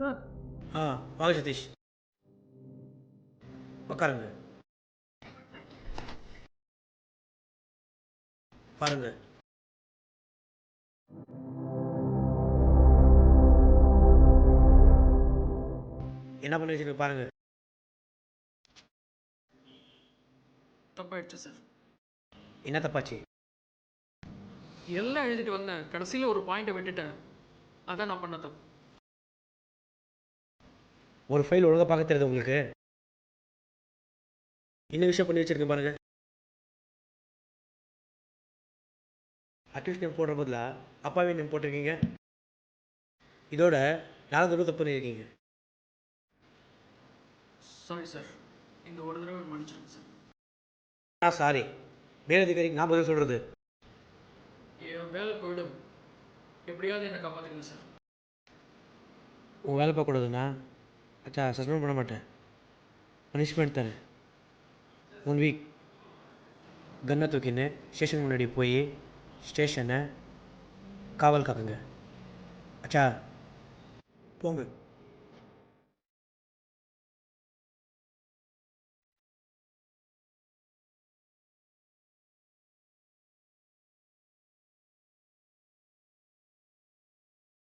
Sir வாங்க சதீஷ், உட்காருங்க. பாருங்க, என்ன பண்ணி வச்சிருக்கு பாருங்க. தப்பாயிடுச்சு சார். என்ன தப்பாச்சு? எல்லாம் எழுதிட்டு வந்தேன், கடைசியில் ஒரு பாயிண்ட்டை விட்டுட்டேன். அதான் நான் பண்ண தப்பு. ஒரு ஃபைல் ஒழுங்காக பார்க்க தெரியுது உங்களுக்கு? என்ன விஷயம் பண்ணி வச்சிருக்கேன் பாருங்க. அட்லீஸ்ட் நேம் போடுற பதிலாக அப்பாவே நேம் போட்டிருக்கீங்க. இதோட 4 தடவை தப்பு பண்ணியிருக்கீங்க. சாரி சார், இந்த ஒரு தடவை மன்னிச்சிருங்க சார். சாரி, மேலதிகாரிக்கு நான் பதில் சொல்கிறது. என் வேலை போயிடும், எப்படியாவது என்னை காப்பாற்றுங்க சார். உன் வேலை பார்க்கக்கூடாதுண்ணா. அச்சா, சஸ்பெண்ட் பண்ண மாட்டேன், பனிஷ்மெண்ட் தரேன். 1 வீக் கன்னை தூக்கின்னு ஸ்டேஷன் முன்னாடி போய் ஸ்டேஷனை காவல் காக்குங்க. அச்சா, போங்க.